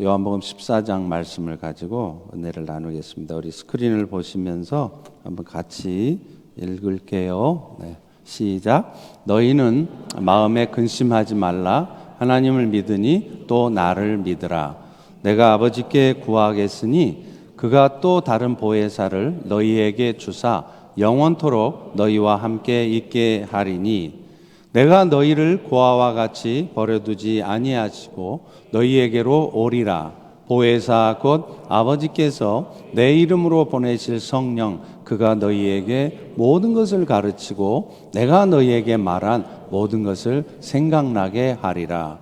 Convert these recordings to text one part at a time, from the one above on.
요한복음 14장 말씀을 가지고 은혜를 나누겠습니다. 우리 스크린을 보시면서 한번 같이 읽을게요. 네, 시작. 너희는 마음에 근심하지 말라. 하나님을 믿으니 또 나를 믿으라. 내가 아버지께 구하겠으니 그가 또 다른 보혜사를 너희에게 주사 영원토록 너희와 함께 있게 하리니 내가 너희를 고아와 같이 버려두지 아니하시고 너희에게로 오리라. 보혜사 곧 아버지께서 내 이름으로 보내실 성령 그가 너희에게 모든 것을 가르치고 내가 너희에게 말한 모든 것을 생각나게 하리라.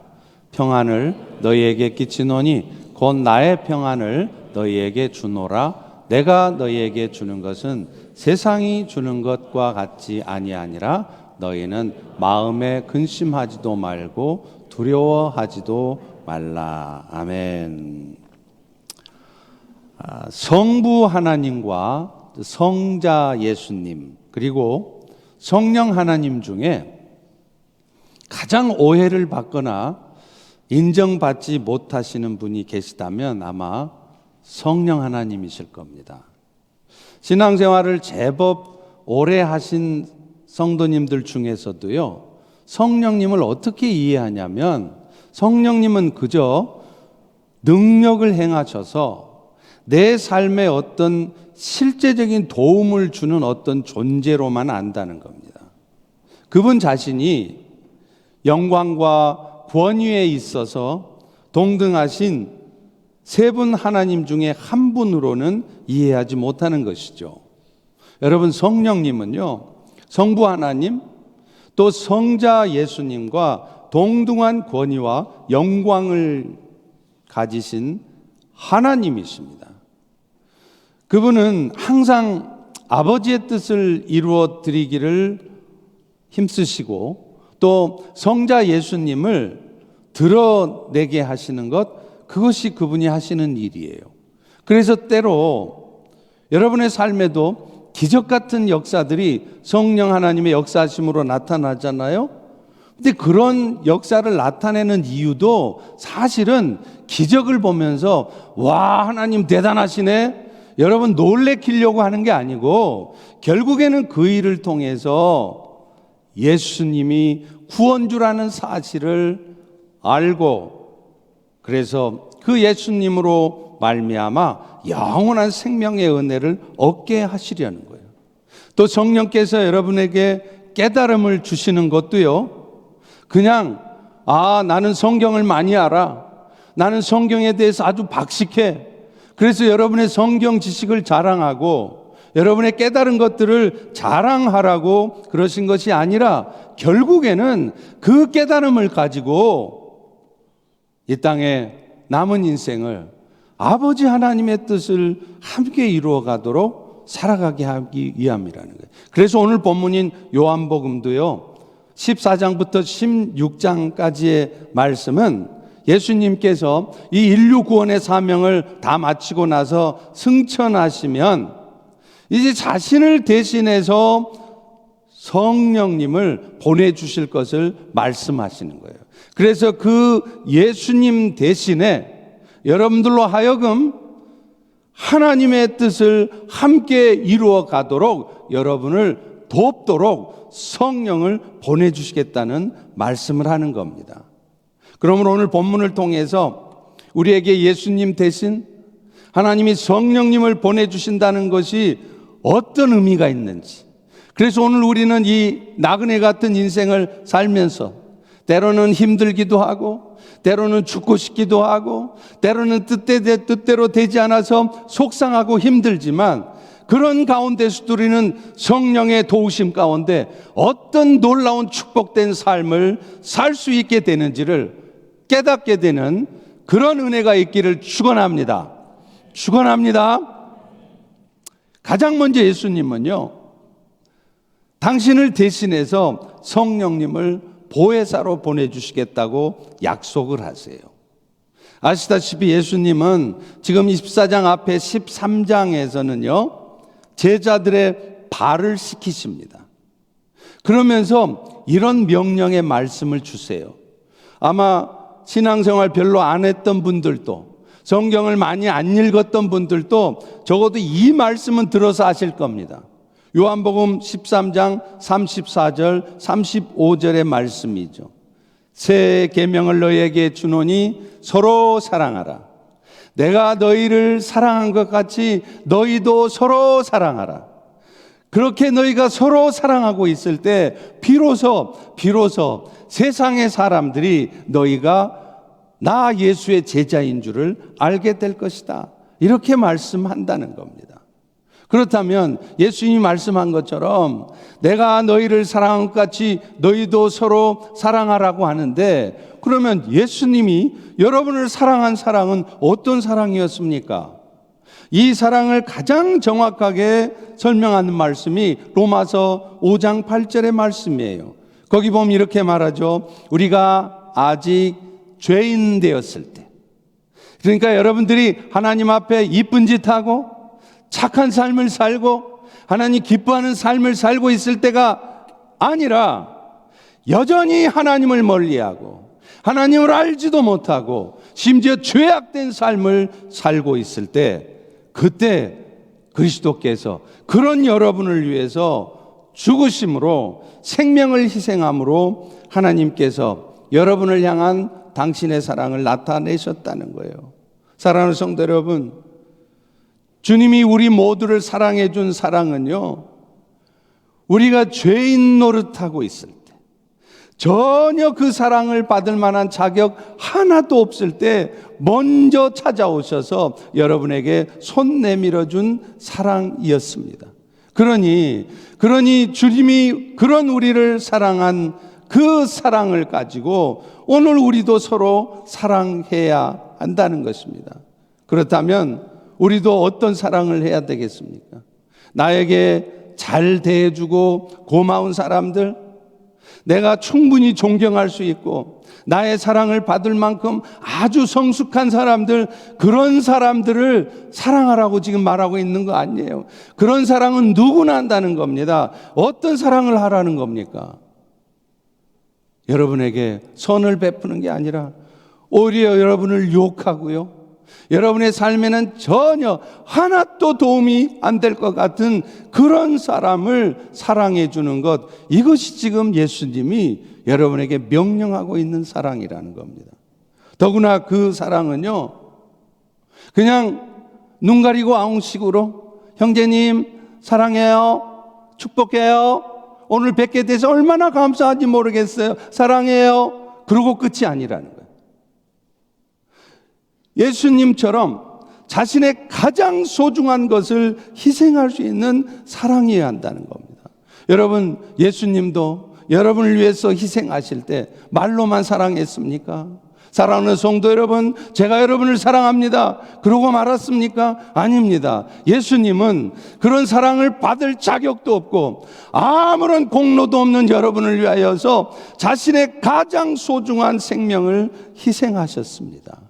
평안을 너희에게 끼치노니 곧 나의 평안을 너희에게 주노라. 내가 너희에게 주는 것은 세상이 주는 것과 같지 아니하니라. 너희는 마음에 근심하지도 말고 두려워하지도 말라. 아멘. 성부 하나님과 성자 예수님 그리고 성령 하나님 중에 가장 오해를 받거나 인정받지 못하시는 분이 계시다면 아마 성령 하나님이실 겁니다. 신앙생활을 제법 오래 하신 성도님들 중에서도요, 성령님을 어떻게 이해하냐면 성령님은 그저 능력을 행하셔서 내 삶에 어떤 실제적인 도움을 주는 어떤 존재로만 안다는 겁니다. 그분 자신이 영광과 권위에 있어서 동등하신 세 분 하나님 중에 한 분으로는 이해하지 못하는 것이죠. 여러분, 성령님은요, 성부 하나님 또 성자 예수님과 동등한 권위와 영광을 가지신 하나님이십니다. 그분은 항상 아버지의 뜻을 이루어 드리기를 힘쓰시고 또 성자 예수님을 드러내게 하시는 것, 그것이 그분이 하시는 일이에요. 그래서 때로 여러분의 삶에도 기적 같은 역사들이 성령 하나님의 역사하심으로 나타나잖아요. 근데 그런 역사를 나타내는 이유도 사실은 기적을 보면서 와, 하나님 대단하시네, 여러분 놀래키려고 하는 게 아니고 결국에는 그 일을 통해서 예수님이 구원주라는 사실을 알고 그래서 그 예수님으로 말미암아 영원한 생명의 은혜를 얻게 하시려는 거예요. 또 성령께서 여러분에게 깨달음을 주시는 것도요, 그냥 나는 성경을 많이 알아, 나는 성경에 대해서 아주 박식해, 그래서 여러분의 성경 지식을 자랑하고 여러분의 깨달은 것들을 자랑하라고 그러신 것이 아니라 결국에는 그 깨달음을 가지고 이 땅에 남은 인생을 아버지 하나님의 뜻을 함께 이루어 가도록 살아가게 하기 위함이라는 거예요. 그래서 오늘 본문인 요한복음도요, 14장부터 16장까지의 말씀은 예수님께서 이 인류 구원의 사명을 다 마치고 나서 승천하시면 이제 자신을 대신해서 성령님을 보내주실 것을 말씀하시는 거예요. 그래서 그 예수님 대신에 여러분들로 하여금 하나님의 뜻을 함께 이루어 가도록 여러분을 돕도록 성령을 보내주시겠다는 말씀을 하는 겁니다. 그러므로 오늘 본문을 통해서 우리에게 예수님 대신 하나님이 성령님을 보내주신다는 것이 어떤 의미가 있는지, 그래서 오늘 우리는 이 나그네 같은 인생을 살면서 때로는 힘들기도 하고 때로는 죽고 싶기도 하고 때로는 뜻대로 되지 않아서 속상하고 힘들지만 그런 가운데서 우리는 성령의 도우심 가운데 어떤 놀라운 축복된 삶을 살 수 있게 되는지를 깨닫게 되는 그런 은혜가 있기를 축원합니다. 축원합니다. 가장 먼저 예수님은요, 당신을 대신해서 성령님을 보혜사로 보내주시겠다고 약속을 하세요. 아시다시피 예수님은 지금 24장 앞에 13장에서는요 제자들의 발을 씻기십니다. 그러면서 이런 명령의 말씀을 주세요. 아마 신앙생활 별로 안 했던 분들도 성경을 많이 안 읽었던 분들도 적어도 이 말씀은 들어서 아실 겁니다. 요한복음 13장 34절 35절의 말씀이죠. 새 계명을 너희에게 주노니 서로 사랑하라. 내가 너희를 사랑한 것 같이 너희도 서로 사랑하라. 그렇게 너희가 서로 사랑하고 있을 때 비로소 세상의 사람들이 너희가 나 예수의 제자인 줄을 알게 될 것이다. 이렇게 말씀한다는 겁니다. 그렇다면 예수님이 말씀한 것처럼 내가 너희를 사랑한 것 같이 너희도 서로 사랑하라고 하는데, 그러면 예수님이 여러분을 사랑한 사랑은 어떤 사랑이었습니까? 이 사랑을 가장 정확하게 설명하는 말씀이 로마서 5장 8절의 말씀이에요. 거기 보면 이렇게 말하죠. 우리가 아직 죄인 되었을 때, 그러니까 여러분들이 하나님 앞에 이쁜 짓 하고 착한 삶을 살고 하나님 기뻐하는 삶을 살고 있을 때가 아니라 여전히 하나님을 멀리하고 하나님을 알지도 못하고 심지어 죄악된 삶을 살고 있을 때, 그때 그리스도께서 그런 여러분을 위해서 죽으심으로 생명을 희생함으로 하나님께서 여러분을 향한 당신의 사랑을 나타내셨다는 거예요. 사랑하는 성도 여러분, 주님이 우리 모두를 사랑해 준 사랑은요, 우리가 죄인 노릇하고 있을 때, 전혀 그 사랑을 받을 만한 자격 하나도 없을 때 먼저 찾아오셔서 여러분에게 손 내밀어 준 사랑이었습니다. 그러니 주님이 그런 우리를 사랑한 그 사랑을 가지고 오늘 우리도 서로 사랑해야 한다는 것입니다. 그렇다면 우리도 어떤 사랑을 해야 되겠습니까? 나에게 잘 대해주고 고마운 사람들, 내가 충분히 존경할 수 있고 나의 사랑을 받을 만큼 아주 성숙한 사람들, 그런 사람들을 사랑하라고 지금 말하고 있는 거 아니에요. 그런 사랑은 누구나 한다는 겁니다. 어떤 사랑을 하라는 겁니까? 여러분에게 선을 베푸는 게 아니라 오히려 여러분을 욕하고요, 여러분의 삶에는 전혀 하나도 도움이 안 될 것 같은 그런 사람을 사랑해 주는 것, 이것이 지금 예수님이 여러분에게 명령하고 있는 사랑이라는 겁니다. 더구나 그 사랑은요, 그냥 눈 가리고 아웅식으로 형제님 사랑해요, 축복해요, 오늘 뵙게 돼서 얼마나 감사한지 모르겠어요, 사랑해요, 그러고 끝이 아니라는 거예요. 예수님처럼 자신의 가장 소중한 것을 희생할 수 있는 사랑이어야 한다는 겁니다. 여러분, 예수님도 여러분을 위해서 희생하실 때 말로만 사랑했습니까? 사랑하는 성도 여러분, 제가 여러분을 사랑합니다 그러고 말았습니까? 아닙니다. 예수님은 그런 사랑을 받을 자격도 없고 아무런 공로도 없는 여러분을 위하여서 자신의 가장 소중한 생명을 희생하셨습니다.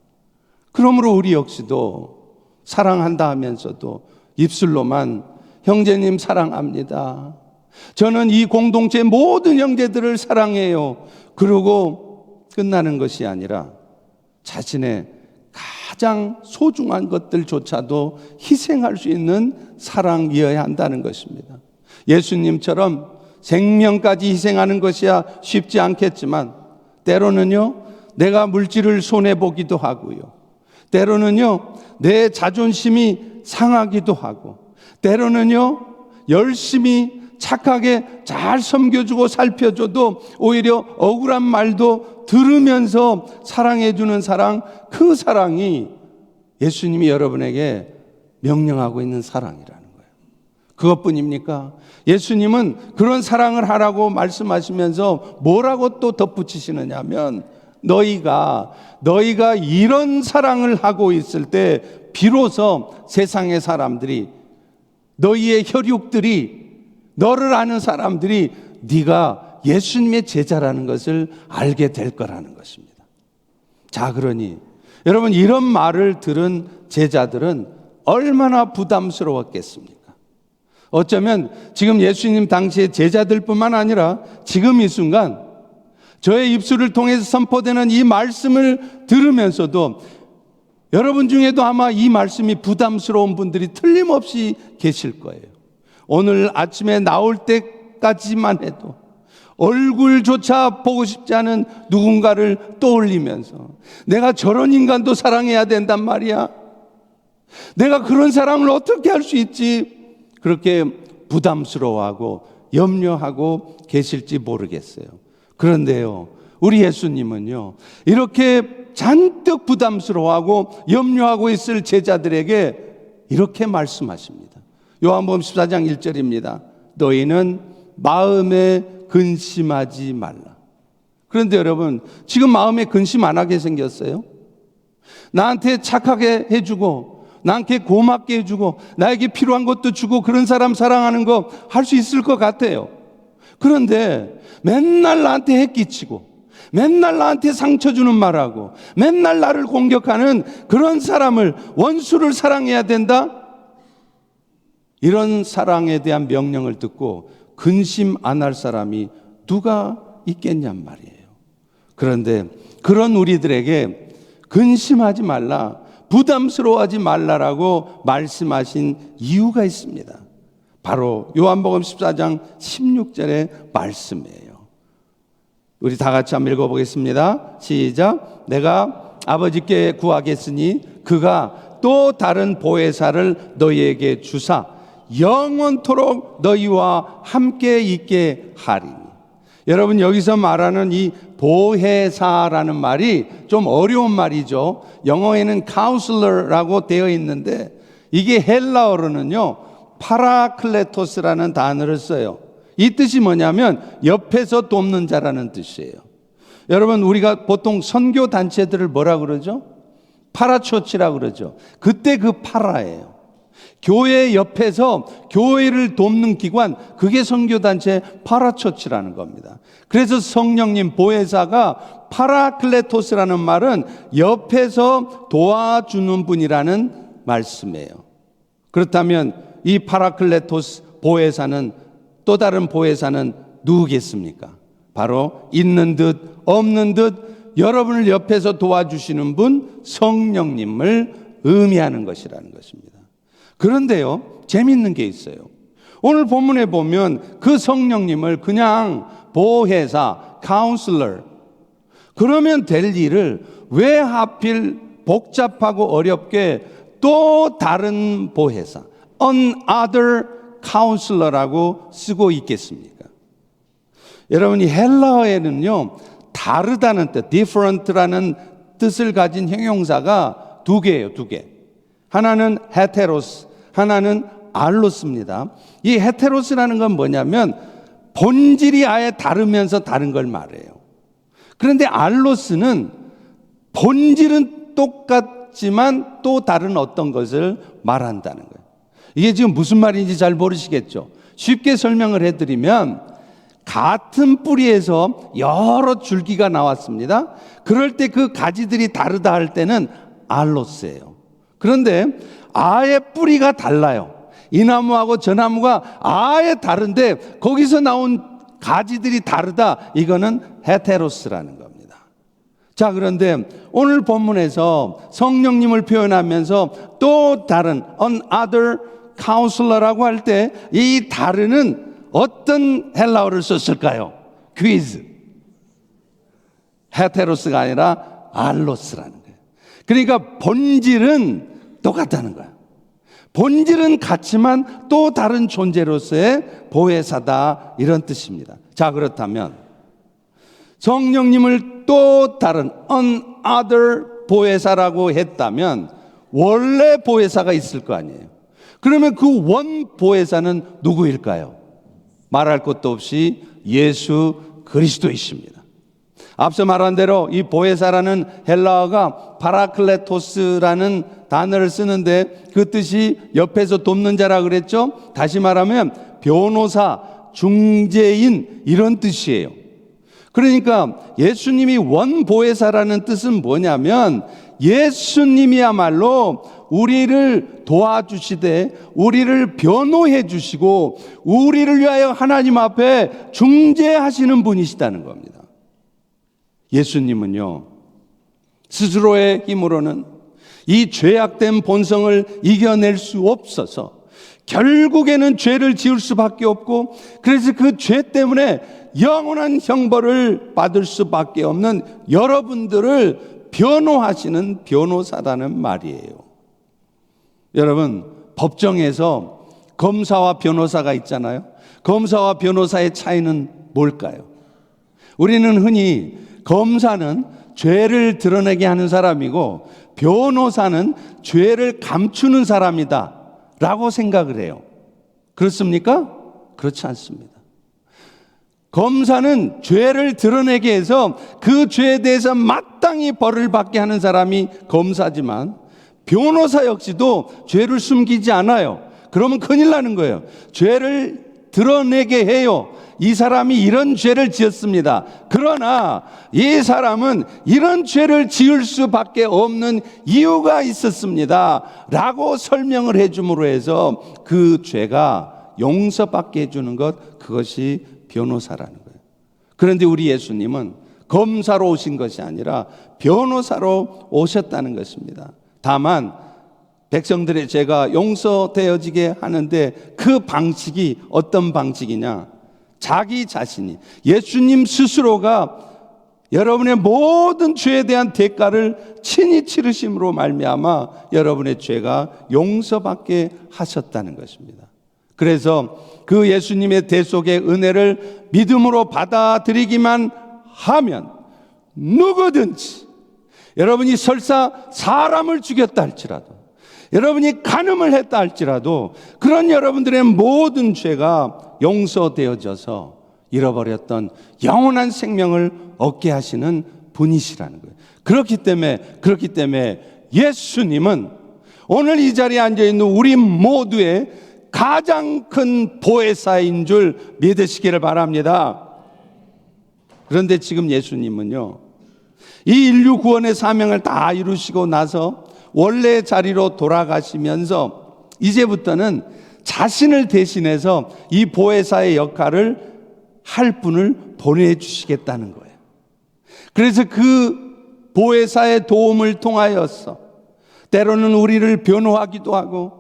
그러므로 우리 역시도 사랑한다 하면서도 입술로만 형제님 사랑합니다, 저는 이 공동체 모든 형제들을 사랑해요, 그러고 끝나는 것이 아니라 자신의 가장 소중한 것들조차도 희생할 수 있는 사랑이어야 한다는 것입니다. 예수님처럼 생명까지 희생하는 것이야 쉽지 않겠지만 때로는요, 내가 물질을 손해보기도 하고요, 때로는요 내 자존심이 상하기도 하고, 때로는요 열심히 착하게 잘 섬겨주고 살펴줘도 오히려 억울한 말도 들으면서 사랑해주는 사랑, 그 사랑이 예수님이 여러분에게 명령하고 있는 사랑이라는 거예요. 그것뿐입니까? 예수님은 그런 사랑을 하라고 말씀하시면서 뭐라고 또 덧붙이시느냐 하면, 너희가 이런 사랑을 하고 있을 때 비로소 세상의 사람들이, 너희의 혈육들이, 너를 아는 사람들이 네가 예수님의 제자라는 것을 알게 될 거라는 것입니다. 자, 그러니 여러분, 이런 말을 들은 제자들은 얼마나 부담스러웠겠습니까? 어쩌면 지금 예수님 당시의 제자들뿐만 아니라 지금 이 순간 저의 입술을 통해서 선포되는 이 말씀을 들으면서도 여러분 중에도 아마 이 말씀이 부담스러운 분들이 틀림없이 계실 거예요. 오늘 아침에 나올 때까지만 해도 얼굴조차 보고 싶지 않은 누군가를 떠올리면서 내가 저런 인간도 사랑해야 된단 말이야. 내가 그런 사랑을 어떻게 할 수 있지? 그렇게 부담스러워하고 염려하고 계실지 모르겠어요. 그런데요, 우리 예수님은요, 이렇게 잔뜩 부담스러워하고 염려하고 있을 제자들에게 이렇게 말씀하십니다. 요한복음 14장 1절입니다. 너희는 마음에 근심하지 말라. 그런데 여러분, 지금 마음에 근심 안 하게 생겼어요? 나한테 착하게 해주고 나한테 고맙게 해주고 나에게 필요한 것도 주고 그런 사람 사랑하는 거 할 수 있을 것 같아요. 그런데 맨날 나한테 해끼치고 맨날 나한테 상처 주는 말하고 맨날 나를 공격하는 그런 사람을, 원수를 사랑해야 된다? 이런 사랑에 대한 명령을 듣고 근심 안 할 사람이 누가 있겠냔 말이에요. 그런데 그런 우리들에게 근심하지 말라, 부담스러워하지 말라라고 말씀하신 이유가 있습니다. 바로 요한복음 14장 16절의 말씀이에요. 우리 다 같이 한번 읽어보겠습니다. 시작. 내가 아버지께 구하겠으니 그가 또 다른 보혜사를 너희에게 주사 영원토록 너희와 함께 있게 하리니. 여러분, 여기서 말하는 이 보혜사라는 말이 좀 어려운 말이죠. 영어에는 counselor라고 되어 있는데 이게 헬라어로는요 파라클레토스라는 단어를 써요. 이 뜻이 뭐냐면 옆에서 돕는 자라는 뜻이에요. 여러분, 우리가 보통 선교 단체들을 뭐라 그러죠? 파라초치라고 그러죠. 그때 그 파라예요. 교회 옆에서 교회를 돕는 기관, 그게 선교단체 파라초치라는 겁니다. 그래서 성령님 보혜사가 파라클레토스라는 말은 옆에서 도와주는 분이라는 말씀이에요. 그렇다면 이 파라클레토스 보혜사는, 또 다른 보혜사는 누구겠습니까? 바로 있는 듯 없는 듯 여러분을 옆에서 도와주시는 분, 성령님을 의미하는 것이라는 것입니다. 그런데요, 재밌는 게 있어요. 오늘 본문에 보면 그 성령님을 그냥 보혜사, 카운슬러, 그러면 될 일을 왜 하필 복잡하고 어렵게 또 다른 보혜사, another counselor라고 쓰고 있겠습니까? 여러분, 이 헬라어에는요 다르다는 뜻, different라는 뜻을 가진 형용사가 두 개예요. 두 개. 하나는 헤테로스, 하나는 알로스입니다. 이 헤테로스라는 건 뭐냐면 본질이 아예 다르면서 다른 걸 말해요. 그런데 알로스는 본질은 똑같지만 또 다른 어떤 것을 말한다는 거예요. 이게 지금 무슨 말인지 잘 모르시겠죠? 쉽게 설명을 해드리면 같은 뿌리에서 여러 줄기가 나왔습니다. 그럴 때 그 가지들이 다르다 할 때는 알로스예요. 그런데 아예 뿌리가 달라요. 이 나무하고 저 나무가 아예 다른데 거기서 나온 가지들이 다르다. 이거는 헤테로스라는 겁니다. 자, 그런데 오늘 본문에서 성령님을 표현하면서 또 다른 another counselor라고 할 때 이 다른은 어떤 헬라어를 썼을까요? 퀴즈. 헤테로스가 아니라 알로스라는 거예요. 그러니까 본질은 똑같다는 거야. 본질은 같지만 또 다른 존재로서의 보혜사다, 이런 뜻입니다. 자, 그렇다면 성령님을 또 다른 another 보혜사라고 했다면 원래 보혜사가 있을 거 아니에요. 그러면 그 원 보혜사는 누구일까요? 말할 것도 없이 예수 그리스도이십니다. 앞서 말한 대로 이 보혜사라는 헬라어가 파라클레토스라는 단어를 쓰는데 그 뜻이 옆에서 돕는 자라 그랬죠. 다시 말하면 변호사, 중재인, 이런 뜻이에요. 그러니까 예수님이 원보혜사라는 뜻은 뭐냐면 예수님이야말로 우리를 도와주시되 우리를 변호해 주시고 우리를 위하여 하나님 앞에 중재하시는 분이시다는 겁니다. 예수님은요 스스로의 힘으로는 이 죄악된 본성을 이겨낼 수 없어서 결국에는 죄를 지을 수밖에 없고, 그래서 그 죄 때문에 영원한 형벌을 받을 수밖에 없는 여러분들을 변호하시는 변호사라는 말이에요. 여러분, 법정에서 검사와 변호사가 있잖아요. 검사와 변호사의 차이는 뭘까요? 우리는 흔히 검사는 죄를 드러내게 하는 사람이고 변호사는 죄를 감추는 사람이다 라고 생각을 해요. 그렇습니까? 그렇지 않습니다. 검사는 죄를 드러내게 해서 그 죄에 대해서 마땅히 벌을 받게 하는 사람이 검사지만, 변호사 역시도 죄를 숨기지 않아요. 그러면 큰일 나는 거예요. 죄를 드러내게 해요. 이 사람이 이런 죄를 지었습니다. 그러나 이 사람은 이런 죄를 지을 수밖에 없는 이유가 있었습니다 라고 설명을 해줌으로 해서 그 죄가 용서받게 해주는 것, 그것이 변호사라는 거예요. 그런데 우리 예수님은 검사로 오신 것이 아니라 변호사로 오셨다는 것입니다. 다만 백성들의 죄가 용서되어지게 하는데 그 방식이 어떤 방식이냐? 자기 자신이, 예수님 스스로가 여러분의 모든 죄에 대한 대가를 친히 치르심으로 말미암아 여러분의 죄가 용서받게 하셨다는 것입니다. 그래서 그 예수님의 대속의 은혜를 믿음으로 받아들이기만 하면 누구든지, 여러분이 설사 사람을 죽였다 할지라도, 여러분이 간음을 했다 할지라도 그런 여러분들의 모든 죄가 용서되어져서 잃어버렸던 영원한 생명을 얻게 하시는 분이시라는 거예요. 그렇기 때문에 예수님은 오늘 이 자리에 앉아있는 우리 모두의 가장 큰 보혜사인 줄 믿으시기를 바랍니다. 그런데 지금 예수님은요, 이 인류 구원의 사명을 다 이루시고 나서 원래 자리로 돌아가시면서 이제부터는 자신을 대신해서 이 보혜사의 역할을 할 분을 보내주시겠다는 거예요. 그래서 그 보혜사의 도움을 통하여서 때로는 우리를 변호하기도 하고,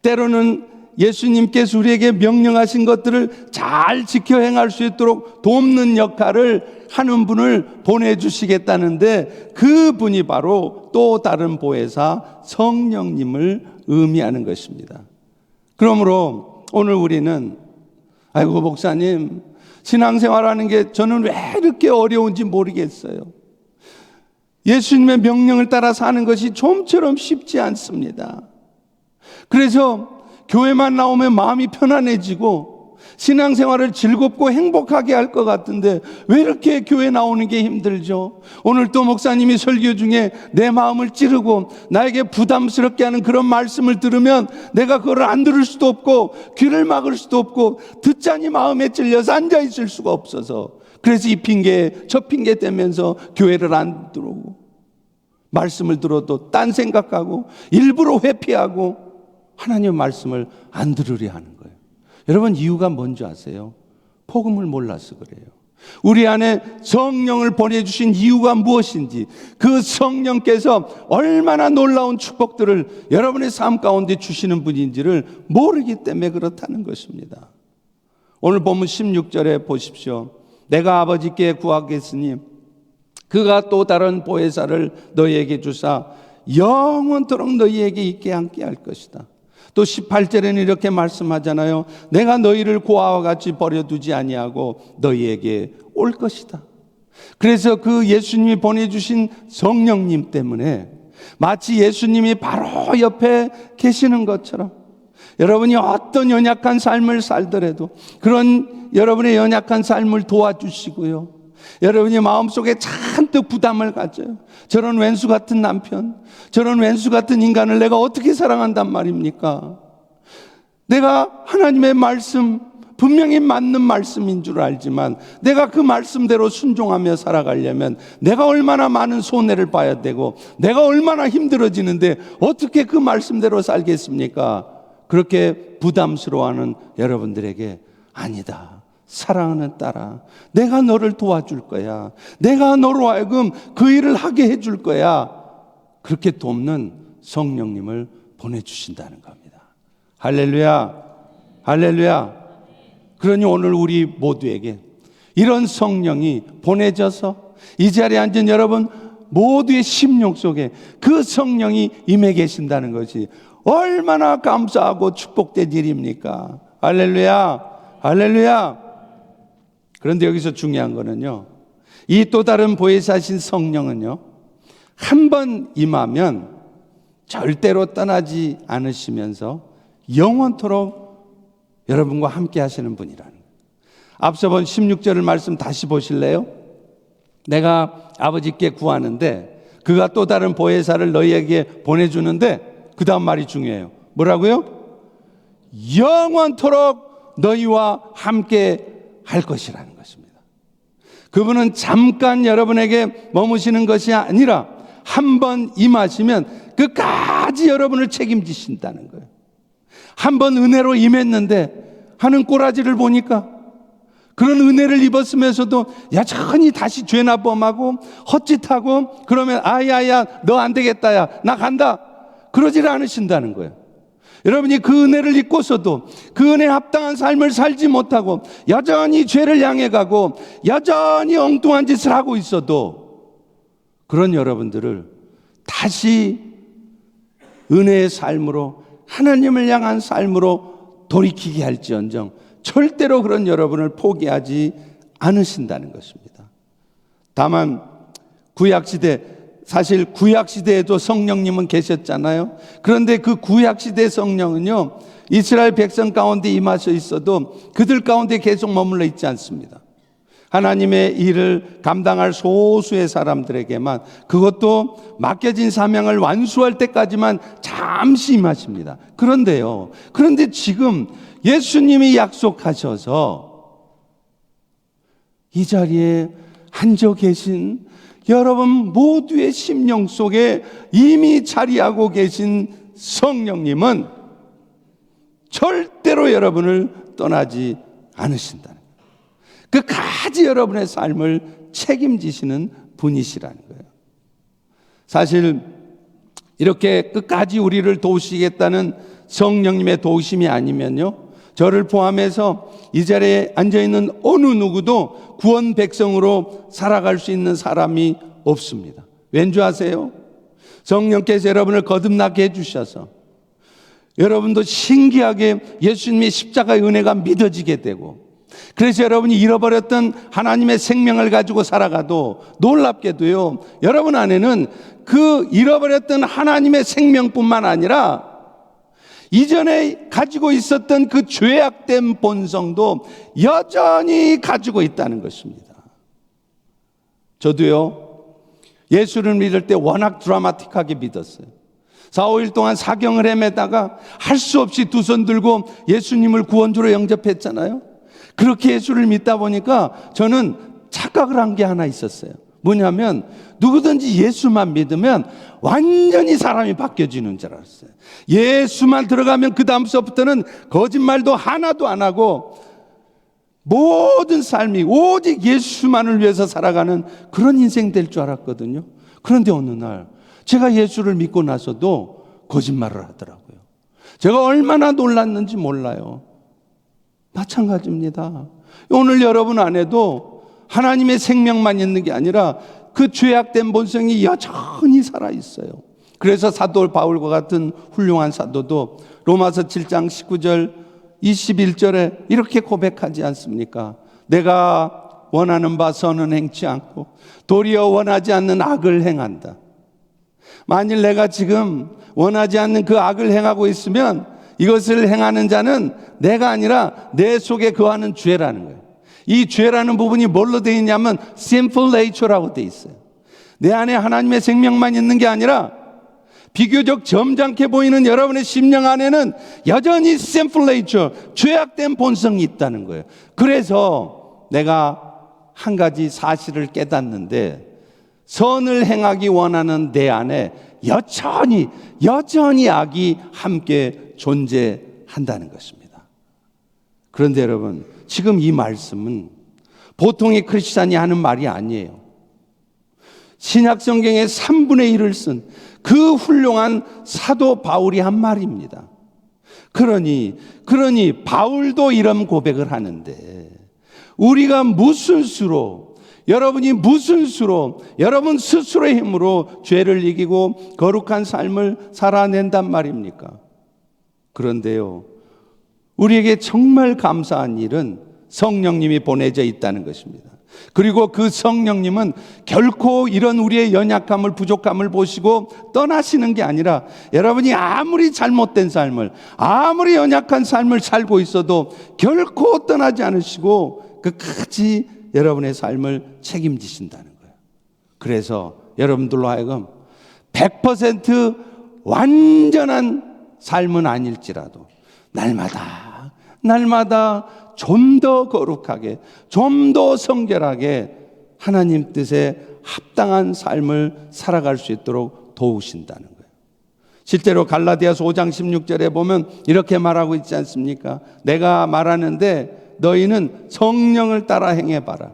때로는 예수님께서 우리에게 명령하신 것들을 잘 지켜 행할 수 있도록 돕는 역할을 하는 분을 보내주시겠다는데, 그 분이 바로 또 다른 보혜사 성령님을 의미하는 것입니다. 그러므로 오늘 우리는, 아이고 목사님, 신앙생활하는 게 저는 왜 이렇게 어려운지 모르겠어요. 예수님의 명령을 따라 사는 것이 좀처럼 쉽지 않습니다. 그래서 교회만 나오면 마음이 편안해지고 신앙생활을 즐겁고 행복하게 할 것 같은데 왜 이렇게 교회 나오는 게 힘들죠? 오늘 또 목사님이 설교 중에 내 마음을 찌르고 나에게 부담스럽게 하는 그런 말씀을 들으면 내가 그걸 안 들을 수도 없고 귀를 막을 수도 없고 듣자니 마음에 찔려서 앉아있을 수가 없어서, 그래서 이 핑계 저 핑계 대면서 교회를 안 들어오고, 말씀을 들어도 딴 생각하고 일부러 회피하고 하나님의 말씀을 안 들으려 하는 거예요. 여러분, 이유가 뭔지 아세요? 복음을 몰라서 그래요. 우리 안에 성령을 보내주신 이유가 무엇인지, 그 성령께서 얼마나 놀라운 축복들을 여러분의 삶 가운데 주시는 분인지를 모르기 때문에 그렇다는 것입니다. 오늘 본문 16절에 보십시오. 내가 아버지께 구하겠으니 그가 또 다른 보혜사를 너희에게 주사 영원토록 너희에게 있게 함께 할 것이다. 또 18절에는 이렇게 말씀하잖아요. 내가 너희를 고아와 같이 버려두지 아니하고 너희에게 올 것이다. 그래서 그 예수님이 보내주신 성령님 때문에 마치 예수님이 바로 옆에 계시는 것처럼, 여러분이 어떤 연약한 삶을 살더라도 그런 여러분의 연약한 삶을 도와주시고요, 여러분이 마음속에 잔뜩 부담을 가져요. 저런 왼수 같은 남편, 저런 왼수 같은 인간을 내가 어떻게 사랑한단 말입니까? 내가 하나님의 말씀, 분명히 맞는 말씀인 줄 알지만 내가 그 말씀대로 순종하며 살아가려면 내가 얼마나 많은 손해를 봐야 되고 내가 얼마나 힘들어지는데 어떻게 그 말씀대로 살겠습니까? 그렇게 부담스러워하는 여러분들에게, 아니다, 사랑하는 딸아, 내가 너를 도와줄 거야. 내가 너로 하여금 그 일을 하게 해줄 거야. 그렇게 돕는 성령님을 보내주신다는 겁니다. 할렐루야, 할렐루야. 그러니 오늘 우리 모두에게 이런 성령이 보내져서 이 자리에 앉은 여러분 모두의 심령 속에 그 성령이 임해 계신다는 것이 얼마나 감사하고 축복된 일입니까? 할렐루야, 할렐루야. 그런데 여기서 중요한 거는요, 이 또 다른 보혜사신 성령은요, 한 번 임하면 절대로 떠나지 않으시면서 영원토록 여러분과 함께 하시는 분이라는 거예요. 앞서 본 16절을 말씀 다시 보실래요? 내가 아버지께 구하는데 그가 또 다른 보혜사를 너희에게 보내주는데 그 다음 말이 중요해요. 뭐라고요? 영원토록 너희와 함께 할 것이라는 것입니다. 그분은 잠깐 여러분에게 머무시는 것이 아니라 한 번 임하시면 끝까지 여러분을 책임지신다는 거예요. 한 번 은혜로 임했는데 하는 꼬라지를 보니까 그런 은혜를 입었으면서도 여전히 다시 죄나 범하고 헛짓하고 그러면 아야야 너 안 되겠다 야 나 간다 그러질 않으신다는 거예요. 여러분이 그 은혜를 입고서도 그 은혜에 합당한 삶을 살지 못하고 여전히 죄를 향해 가고 여전히 엉뚱한 짓을 하고 있어도 그런 여러분들을 다시 은혜의 삶으로 하나님을 향한 삶으로 돌이키게 할지언정 절대로 그런 여러분을 포기하지 않으신다는 것입니다. 다만 구약시대, 사실 구약시대에도 성령님은 계셨잖아요. 그런데 그 구약시대 성령은요, 이스라엘 백성 가운데 임하셔 있어도 그들 가운데 계속 머물러 있지 않습니다. 하나님의 일을 감당할 소수의 사람들에게만, 그것도 맡겨진 사명을 완수할 때까지만 잠시 임하십니다. 그런데 지금 예수님이 약속하셔서 이 자리에 앉아 계신 여러분 모두의 심령 속에 이미 자리하고 계신 성령님은 절대로 여러분을 떠나지 않으신다는 거예요. 끝까지 여러분의 삶을 책임지시는 분이시라는 거예요. 사실 이렇게 끝까지 우리를 도우시겠다는 성령님의 도우심이 아니면요, 저를 포함해서 이 자리에 앉아있는 어느 누구도 구원 백성으로 살아갈 수 있는 사람이 없습니다. 왠 줄 아세요? 성령께서 여러분을 거듭나게 해주셔서 여러분도 신기하게 예수님의 십자가의 은혜가 믿어지게 되고, 그래서 여러분이 잃어버렸던 하나님의 생명을 가지고 살아가도 놀랍게도요, 여러분 안에는 그 잃어버렸던 하나님의 생명뿐만 아니라 이전에 가지고 있었던 그 죄악된 본성도 여전히 가지고 있다는 것입니다. 저도요, 예수를 믿을 때 워낙 드라마틱하게 믿었어요. 4, 5일 동안 사경을 헤매다가 할 수 없이 두 손 들고 예수님을 구원주로 영접했잖아요. 그렇게 예수를 믿다 보니까 저는 착각을 한 게 하나 있었어요. 뭐냐면 누구든지 예수만 믿으면 완전히 사람이 바뀌어지는 줄 알았어요. 예수만 들어가면 그 다음서부터는 거짓말도 하나도 안 하고 모든 삶이 오직 예수만을 위해서 살아가는 그런 인생 될 줄 알았거든요. 그런데 어느 날 제가 예수를 믿고 나서도 거짓말을 하더라고요. 제가 얼마나 놀랐는지 몰라요. 마찬가지입니다. 오늘 여러분 안에도 하나님의 생명만 있는 게 아니라 그 죄악된 본성이 여전히 살아있어요. 그래서 사도 바울과 같은 훌륭한 사도도 로마서 7장 19절 21절에 이렇게 고백하지 않습니까? 내가 원하는 바 선은 행치 않고 도리어 원하지 않는 악을 행한다. 만일 내가 지금 원하지 않는 그 악을 행하고 있으면 이것을 행하는 자는 내가 아니라 내 속에 거하는 죄라는 거예요. 이 죄라는 부분이 뭘로 되어 있냐면 sinful nature라고 되어 있어요. 내 안에 하나님의 생명만 있는 게 아니라 비교적 점잖게 보이는 여러분의 심령 안에는 여전히 sinful nature, 죄악된 본성이 있다는 거예요. 그래서 내가 한 가지 사실을 깨닫는데, 선을 행하기 원하는 내 안에 여전히 악이 함께 존재한다는 것입니다. 그런데 여러분, 지금 이 말씀은 보통의 크리스찬이 하는 말이 아니에요. 신약 성경의 3분의 1을 쓴 그 훌륭한 사도 바울이 한 말입니다. 그러니 바울도 이런 고백을 하는데, 우리가 무슨 수로, 여러분이 무슨 수로 여러분 스스로의 힘으로 죄를 이기고 거룩한 삶을 살아낸단 말입니까? 그런데요, 우리에게 정말 감사한 일은 성령님이 보내져 있다는 것입니다. 그리고 그 성령님은 결코 이런 우리의 연약함을, 부족함을 보시고 떠나시는 게 아니라, 여러분이 아무리 잘못된 삶을, 아무리 연약한 삶을 살고 있어도 결코 떠나지 않으시고 끝까지 여러분의 삶을 책임지신다는 거예요. 그래서 여러분들로 하여금 100% 완전한 삶은 아닐지라도 날마다 좀 더 거룩하게, 좀 더 성결하게 하나님 뜻에 합당한 삶을 살아갈 수 있도록 도우신다는 거예요. 실제로 갈라디아서 5장 16절에 보면 이렇게 말하고 있지 않습니까? 내가 말하는데 너희는 성령을 따라 행해봐라.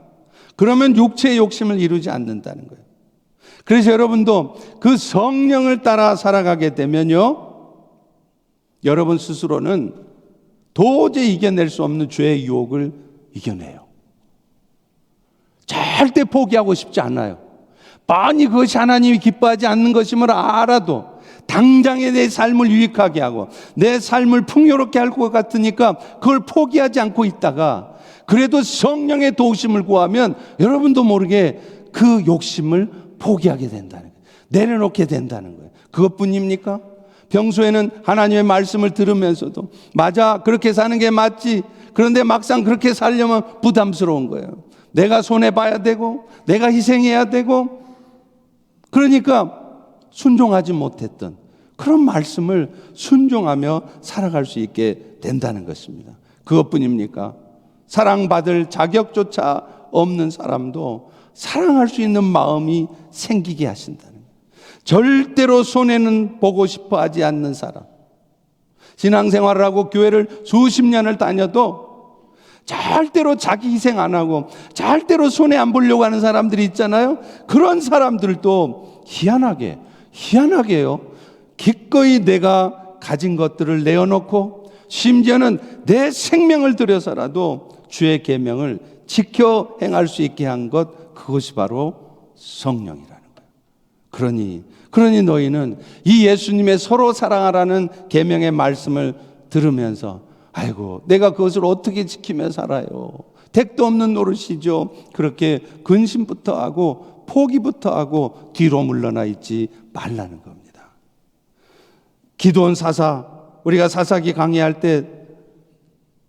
그러면 육체의 욕심을 이루지 않는다는 거예요. 그래서 여러분도 그 성령을 따라 살아가게 되면요, 여러분 스스로는 도저히 이겨낼 수 없는 죄의 유혹을 이겨내요. 절대 포기하고 싶지 않아요. 뻔히 그것이 하나님이 기뻐하지 않는 것임을 알아도 당장에 내 삶을 유익하게 하고 내 삶을 풍요롭게 할 것 같으니까 그걸 포기하지 않고 있다가, 그래도 성령의 도우심을 구하면 여러분도 모르게 그 욕심을 포기하게 된다는 거예요. 내려놓게 된다는 거예요. 그것뿐입니까? 평소에는 하나님의 말씀을 들으면서도 맞아, 그렇게 사는 게 맞지, 그런데 막상 그렇게 살려면 부담스러운 거예요. 내가 손해봐야 되고 내가 희생해야 되고, 그러니까 순종하지 못했던 그런 말씀을 순종하며 살아갈 수 있게 된다는 것입니다. 그것뿐입니까? 사랑받을 자격조차 없는 사람도 사랑할 수 있는 마음이 생기게 하신다는 거예요. 절대로 손해는 보고 싶어 하지 않는 사람, 신앙생활을 하고 교회를 수십 년을 다녀도 절대로 자기 희생 안 하고 절대로 손해 안 보려고 하는 사람들이 있잖아요. 그런 사람들도 희한하게요, 기꺼이 내가 가진 것들을 내어놓고 심지어는 내 생명을 들여서라도 주의 계명을 지켜 행할 수 있게 한 것, 그것이 바로 성령이라는 거예요. 그러니 너희는 이 예수님의 서로 사랑하라는 계명의 말씀을 들으면서, 아이고 내가 그것을 어떻게 지키며 살아요, 택도 없는 노릇이죠. 그렇게 근심부터 하고 포기부터 하고 뒤로 물러나 있지 말라는 겁니다. 기드온 사사, 우리가 사사기 강의할 때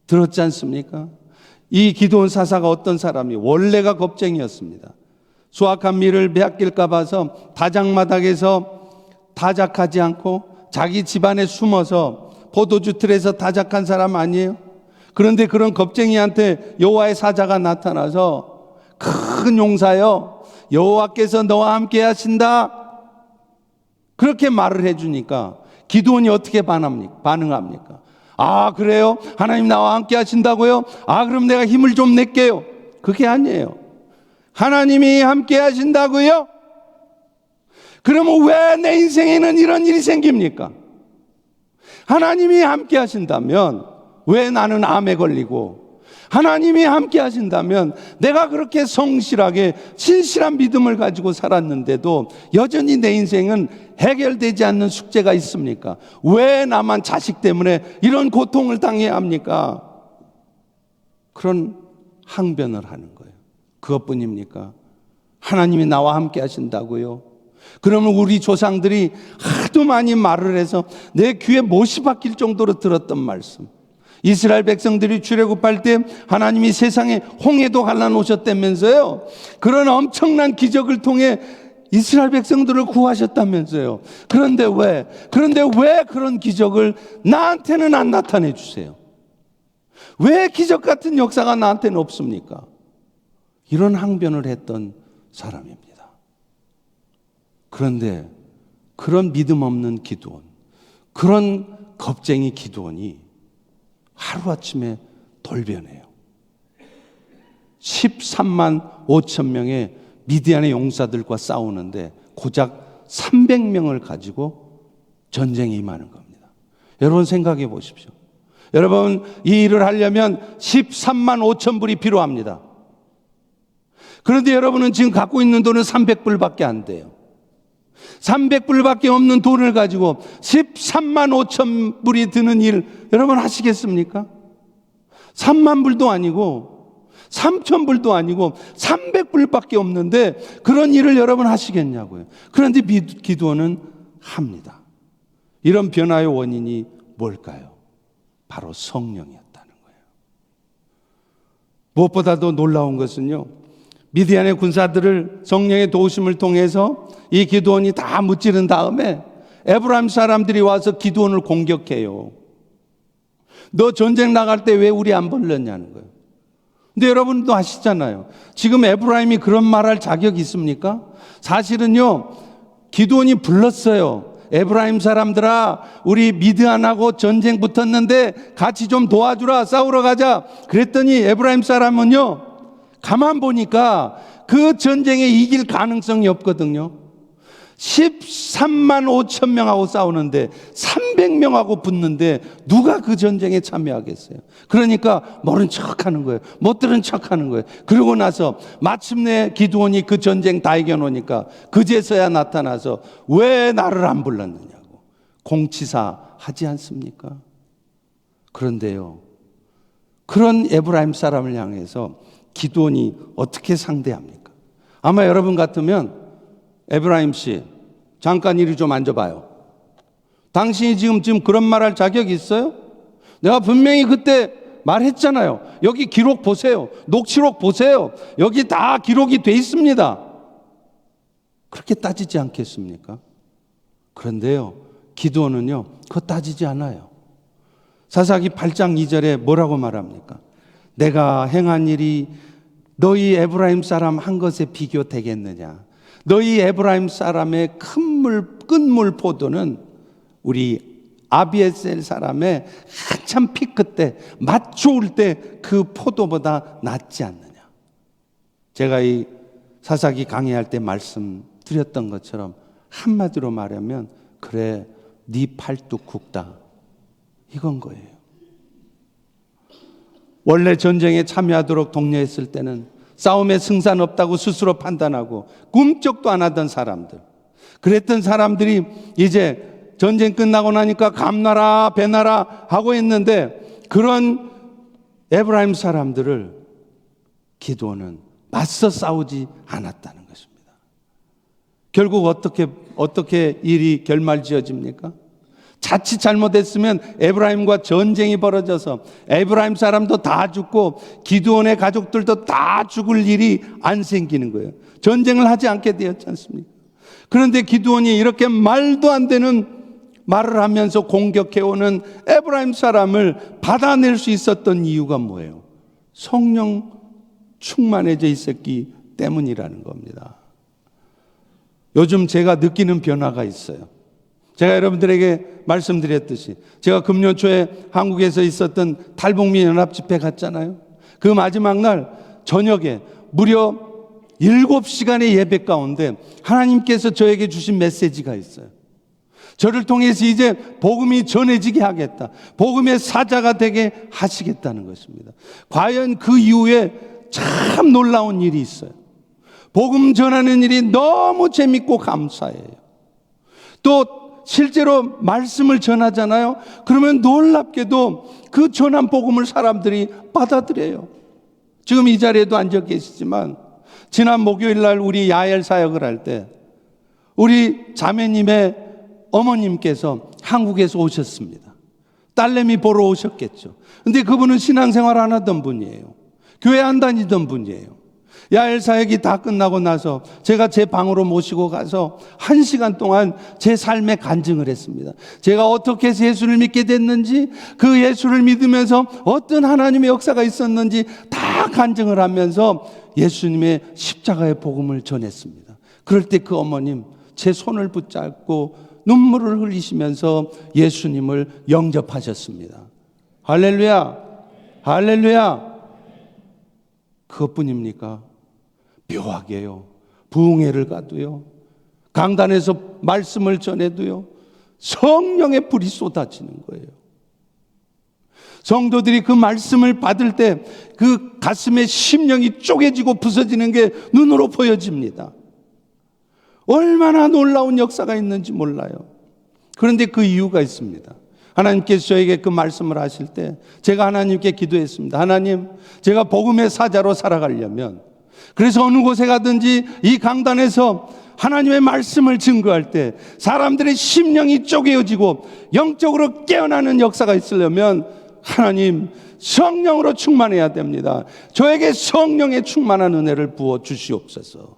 들었지 않습니까? 이 기드온 사사가 어떤 사람이, 원래가 겁쟁이였습니다. 수확한 밀을 빼앗길까 봐서 다작마당에서 다작하지 않고 자기 집안에 숨어서 포도주 틀에서 다작한 사람 아니에요? 그런데 그런 겁쟁이한테 여호와의 사자가 나타나서, 큰 용사여, 여호와께서 너와 함께 하신다, 그렇게 말을 해주니까 기드온이 어떻게 반응합니까? 아, 그래요? 하나님 나와 함께 하신다고요? 아, 그럼 내가 힘을 좀 낼게요. 그게 아니에요. 하나님이 함께 하신다고요? 그러면 왜 내 인생에는 이런 일이 생깁니까? 하나님이 함께 하신다면 왜 나는 암에 걸리고, 하나님이 함께 하신다면 내가 그렇게 성실하게 신실한 믿음을 가지고 살았는데도 여전히 내 인생은 해결되지 않는 숙제가 있습니까? 왜 나만 자식 때문에 이런 고통을 당해야 합니까? 그런 항변을 하는 거예요. 그것뿐입니까? 하나님이 나와 함께 하신다고요? 그러면 우리 조상들이 하도 많이 말을 해서 내 귀에 못이 박힐 정도로 들었던 말씀, 이스라엘 백성들이 출애굽할 때 하나님이 세상에 홍해도 갈라놓으셨다면서요. 그런 엄청난 기적을 통해 이스라엘 백성들을 구하셨다면서요. 그런데 왜 그런 기적을 나한테는 안 나타내 주세요? 왜 기적 같은 역사가 나한테는 없습니까? 이런 항변을 했던 사람입니다. 그런데 그런 믿음 없는 기드온, 그런 겁쟁이 기드온이 하루아침에 돌변해요. 13만 5천 명의 미디안의 용사들과 싸우는데 고작 300명을 가지고 전쟁에 임하는 겁니다. 여러분 생각해 보십시오. 여러분 이 일을 하려면 13만 5천 불이 필요합니다. 그런데 여러분은 지금 갖고 있는 돈은 300불밖에 안 돼요. 300불밖에 없는 돈을 가지고 13만 5천 불이 드는 일 여러분 하시겠습니까? 3만 불도 아니고 3천 불도 아니고 300불밖에 없는데 그런 일을 여러분 하시겠냐고요. 그런데 기드온은 합니다. 이런 변화의 원인이 뭘까요? 바로 성령이었다는 거예요. 무엇보다도 놀라운 것은요, 미디안의 군사들을 성령의 도우심을 통해서 이 기드온이 다 무찌른 다음에 에브라임 사람들이 와서 기드온을 공격해요. 너 전쟁 나갈 때 왜 우리 안 불렀냐는 거예요. 근데 여러분도 아시잖아요. 지금 에브라임이 그런 말할 자격이 있습니까? 사실은요, 기드온이 불렀어요. 에브라임 사람들아, 우리 미드안하고 전쟁 붙었는데 같이 좀 도와주라, 싸우러 가자. 그랬더니 에브라임 사람은요, 가만 보니까 그 전쟁에 이길 가능성이 없거든요. 13만 5천 명하고 싸우는데 300명하고 붙는데 누가 그 전쟁에 참여하겠어요? 그러니까 모른 척하는 거예요. 못 들은 척하는 거예요. 그러고 나서 마침내 기드온이 그 전쟁 다 이겨놓으니까 그제서야 나타나서 왜 나를 안 불렀느냐고 공치사 하지 않습니까? 그런데요, 그런 에브라임 사람을 향해서 기드온이 어떻게 상대합니까? 아마 여러분 같으면 에브라임 씨, 잠깐 이리 좀 앉아봐요. 당신이 지금 그런 말할 자격이 있어요? 내가 분명히 그때 말했잖아요. 여기 기록 보세요. 녹취록 보세요. 여기 다 기록이 돼 있습니다. 그렇게 따지지 않겠습니까? 그런데요, 기드온은요, 그거 따지지 않아요. 사사기 8장 2절에 뭐라고 말합니까? 내가 행한 일이 너희 에브라임 사람 한 것에 비교되겠느냐? 너희 에브라임 사람의 끝물 포도는 우리 아비에셀 사람의 한참 피크 때, 맛 좋을 때 그 포도보다 낫지 않느냐? 제가 이 사사기 강의할 때 말씀드렸던 것처럼 한마디로 말하면 그래, 네 팔뚝 굵다 이건 거예요. 원래 전쟁에 참여하도록 독려했을 때는 싸움에 승산 없다고 스스로 판단하고 꿈쩍도 안 하던 사람들, 그랬던 사람들이 이제 전쟁 끝나고 나니까 감나라 배나라 하고 있는데 그런 에브라임 사람들을 기드온은 맞서 싸우지 않았다는 것입니다. 결국 어떻게 일이 결말지어집니까? 자칫 잘못했으면 에브라임과 전쟁이 벌어져서 에브라임 사람도 다 죽고 기드온의 가족들도 다 죽을 일이 안 생기는 거예요. 전쟁을 하지 않게 되었지 않습니까? 그런데 기드온이 이렇게 말도 안 되는 말을 하면서 공격해오는 에브라임 사람을 받아낼 수 있었던 이유가 뭐예요? 성령 충만해져 있었기 때문이라는 겁니다. 요즘 제가 느끼는 변화가 있어요. 제가 여러분들에게 말씀드렸듯이 제가 금년 초에 한국에서 있었던 탈북민 연합 집회 갔잖아요. 그 마지막 날 저녁에 무려 7시간의 예배 가운데 하나님께서 저에게 주신 메시지가 있어요. 저를 통해서 이제 복음이 전해지게 하겠다. 복음의 사자가 되게 하시겠다는 것입니다. 과연 그 이후에 참 놀라운 일이 있어요. 복음 전하는 일이 너무 재밌고 감사해요. 또 실제로 말씀을 전하잖아요. 그러면 놀랍게도 그 전한 복음을 사람들이 받아들여요. 지금 이 자리에도 앉아 계시지만 지난 목요일 날 우리 야엘 사역을 할 때 우리 자매님의 어머님께서 한국에서 오셨습니다. 딸내미 보러 오셨겠죠. 근데 그분은 신앙생활 안 하던 분이에요. 교회 안 다니던 분이에요. 야엘 사역이 다 끝나고 나서 제가 제 방으로 모시고 가서 1시간 동안 제 삶에 간증을 했습니다. 제가 어떻게 해서 예수를 믿게 됐는지, 그 예수를 믿으면서 어떤 하나님의 역사가 있었는지 다 간증을 하면서 예수님의 십자가의 복음을 전했습니다. 그럴 때 그 어머님 제 손을 붙잡고 눈물을 흘리시면서 예수님을 영접하셨습니다. 할렐루야, 할렐루야. 그것뿐입니까? 묘하게요, 부흥회를 가도요, 강단에서 말씀을 전해도요, 성령의 불이 쏟아지는 거예요. 성도들이 그 말씀을 받을 때 그 가슴에 심령이 쪼개지고 부서지는 게 눈으로 보여집니다. 얼마나 놀라운 역사가 있는지 몰라요. 그런데 그 이유가 있습니다. 하나님께서 저에게 그 말씀을 하실 때 제가 하나님께 기도했습니다. 하나님, 제가 복음의 사자로 살아가려면, 그래서 어느 곳에 가든지 이 강단에서 하나님의 말씀을 증거할 때 사람들의 심령이 쪼개어지고 영적으로 깨어나는 역사가 있으려면 하나님, 성령으로 충만해야 됩니다. 저에게 성령의 충만한 은혜를 부어 주시옵소서.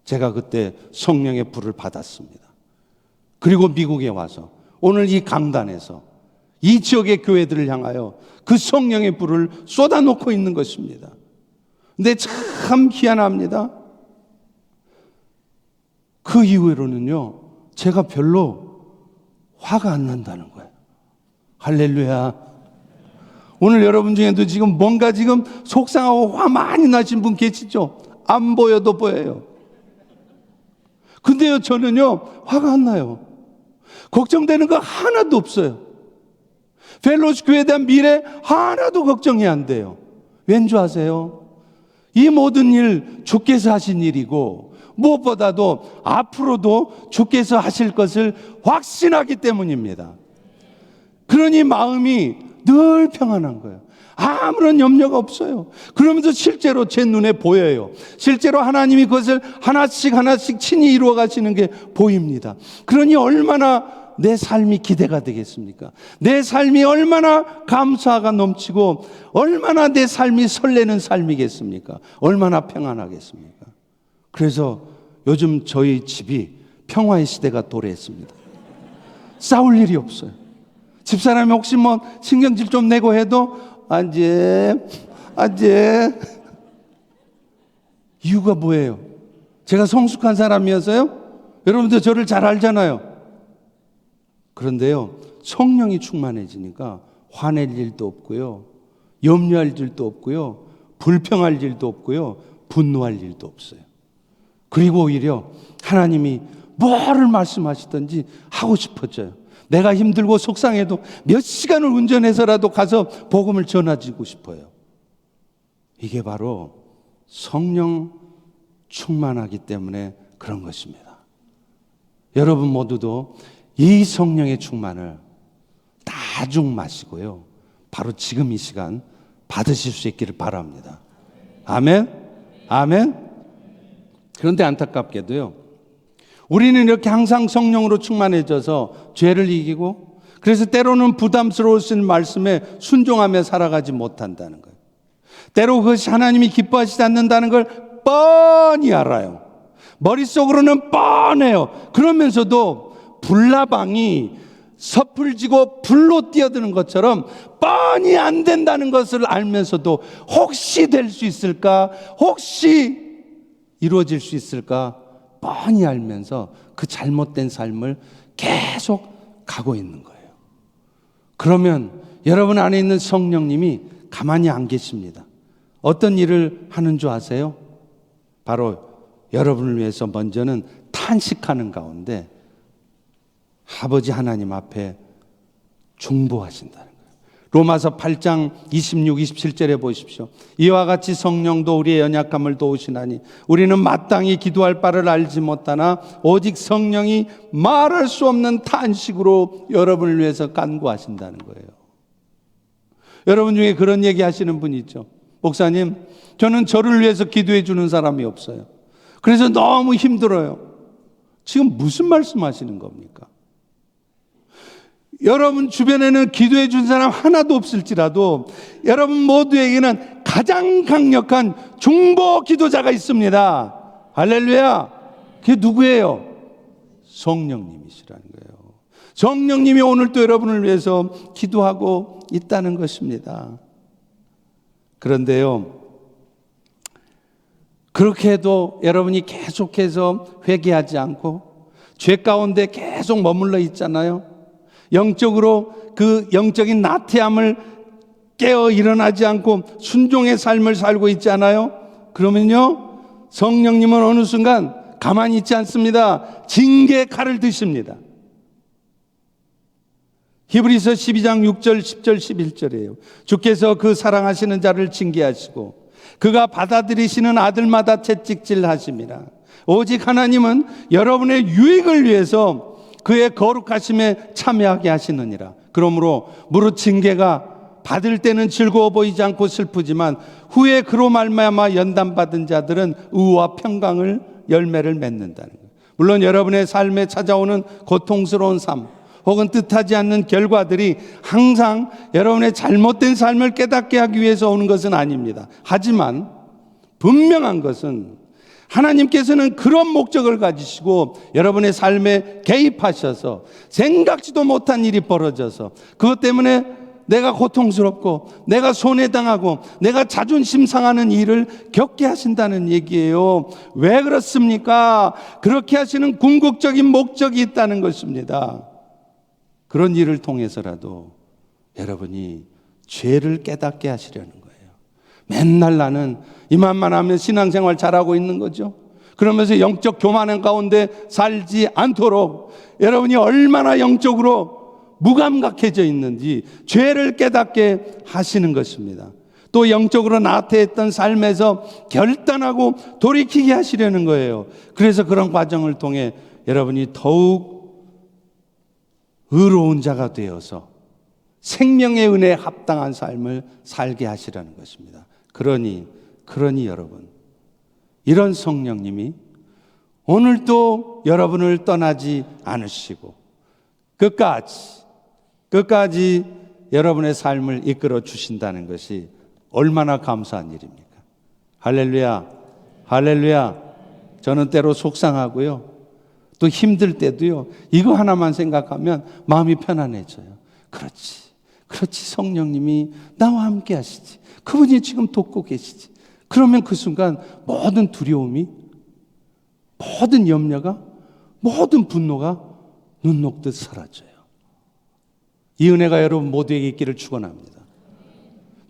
제가 그때 성령의 불을 받았습니다. 그리고 미국에 와서 오늘 이 강단에서 이 지역의 교회들을 향하여 그 성령의 불을 쏟아놓고 있는 것입니다. 근데 참 희한합니다. 그 이후로는요, 제가 별로 화가 안 난다는 거예요. 할렐루야. 오늘 여러분 중에도 지금 뭔가 지금 속상하고 화 많이 나신 분 계시죠? 안 보여도 보여요. 근데요, 저는요, 화가 안 나요. 걱정되는 거 하나도 없어요. 펠로시 교회에 대한 미래 하나도 걱정이 안 돼요. 왠 줄 아세요? 이 모든 일 주께서 하신 일이고 무엇보다도 앞으로도 주께서 하실 것을 확신하기 때문입니다. 그러니 마음이 늘 평안한 거예요. 아무런 염려가 없어요. 그러면서 실제로 제 눈에 보여요. 실제로 하나님이 그것을 하나씩 하나씩 친히 이루어 가시는 게 보입니다. 그러니 얼마나 내 삶이 기대가 되겠습니까? 내 삶이 얼마나 감사가 넘치고 얼마나 내 삶이 설레는 삶이겠습니까? 얼마나 평안하겠습니까? 그래서 요즘 저희 집이 평화의 시대가 도래했습니다. 싸울 일이 없어요. 집사람이 혹시 뭐 신경질 좀 내고 해도 안재 이유가 뭐예요? 제가 성숙한 사람이어서요? 여러분들 저를 잘 알잖아요. 그런데요, 성령이 충만해지니까 화낼 일도 없고요, 염려할 일도 없고요, 불평할 일도 없고요, 분노할 일도 없어요. 그리고 오히려 하나님이 뭐를 말씀하시든지 하고 싶어져요. 내가 힘들고 속상해도 몇 시간을 운전해서라도 가서 복음을 전해주고 싶어요. 이게 바로 성령 충만하기 때문에 그런 것입니다. 여러분 모두도 이 성령의 충만을 다중 마시고요, 바로 지금 이 시간 받으실 수 있기를 바랍니다. 아멘? 아멘? 그런데 안타깝게도요, 우리는 이렇게 항상 성령으로 충만해져서 죄를 이기고, 그래서 때로는 부담스러우신 말씀에 순종하며 살아가지 못한다는 거예요. 때로 그것이 하나님이 기뻐하시지 않는다는 걸 뻔히 알아요. 머릿속으로는 뻔해요. 그러면서도 불나방이 섣불지고 불로 뛰어드는 것처럼 뻔히 안 된다는 것을 알면서도 혹시 될 수 있을까? 혹시 이루어질 수 있을까? 뻔히 알면서 그 잘못된 삶을 계속 가고 있는 거예요. 그러면 여러분 안에 있는 성령님이 가만히 안 계십니다. 어떤 일을 하는 줄 아세요? 바로 여러분을 위해서 먼저는 탄식하는 가운데 아버지 하나님 앞에 중보하신다는 거예요. 로마서 8장 26, 27절에 보십시오. 이와 같이 성령도 우리의 연약함을 도우시나니 우리는 마땅히 기도할 바를 알지 못하나 오직 성령이 말할 수 없는 탄식으로 여러분을 위해서 간구하신다는 거예요. 여러분 중에 그런 얘기 하시는 분이 있죠. 목사님, 저는 저를 위해서 기도해 주는 사람이 없어요. 그래서 너무 힘들어요. 지금 무슨 말씀하시는 겁니까? 여러분 주변에는 기도해 준 사람 하나도 없을지라도 여러분 모두에게는 가장 강력한 중보 기도자가 있습니다. 할렐루야. 그게 누구예요? 성령님이시라는 거예요. 성령님이 오늘도 여러분을 위해서 기도하고 있다는 것입니다. 그런데요, 그렇게 해도 여러분이 계속해서 회개하지 않고 죄 가운데 계속 머물러 있잖아요. 영적으로 그 영적인 나태함을 깨어 일어나지 않고 순종의 삶을 살고 있잖아요. 그러면요, 성령님은 어느 순간 가만히 있지 않습니다. 징계의 칼을 드십니다. 히브리서 12장 6절, 10절, 11절이에요. 주께서 그 사랑하시는 자를 징계하시고 그가 받아들이시는 아들마다 채찍질하심이라. 오직 하나님은 여러분의 유익을 위해서 그의 거룩하심에 참여하게 하시느니라. 그러므로 무릇 징계가 받을 때는 즐거워 보이지 않고 슬프지만 후에 그로 말미암아 연단받은 자들은 의와 평강을 열매를 맺는다는 거예요. 물론 여러분의 삶에 찾아오는 고통스러운 삶 혹은 뜻하지 않는 결과들이 항상 여러분의 잘못된 삶을 깨닫게 하기 위해서 오는 것은 아닙니다. 하지만 분명한 것은 하나님께서는 그런 목적을 가지시고 여러분의 삶에 개입하셔서 생각지도 못한 일이 벌어져서 그것 때문에 내가 고통스럽고 내가 손해당하고 내가 자존심 상하는 일을 겪게 하신다는 얘기예요. 왜 그렇습니까? 그렇게 하시는 궁극적인 목적이 있다는 것입니다. 그런 일을 통해서라도 여러분이 죄를 깨닫게 하시려는 거예요. 맨날 나는 이만만 하면 신앙생활 잘하고 있는 거죠. 그러면서 영적 교만한 가운데 살지 않도록 여러분이 얼마나 영적으로 무감각해져 있는지 죄를 깨닫게 하시는 것입니다. 또 영적으로 나태했던 삶에서 결단하고 돌이키게 하시려는 거예요. 그래서 그런 과정을 통해 여러분이 더욱 의로운 자가 되어서 생명의 은혜에 합당한 삶을 살게 하시려는 것입니다. 그러니 여러분, 이런 성령님이 오늘도 여러분을 떠나지 않으시고 끝까지 여러분의 삶을 이끌어 주신다는 것이 얼마나 감사한 일입니까? 할렐루야, 할렐루야. 저는 때로 속상하고요. 또 힘들 때도요. 이거 하나만 생각하면 마음이 편안해져요. 그렇지. 성령님이 나와 함께 하시지. 그분이 지금 돕고 계시지. 그러면 그 순간 모든 두려움이, 모든 염려가, 모든 분노가 눈 녹듯 사라져요. 이 은혜가 여러분 모두에게 있기를 축원합니다.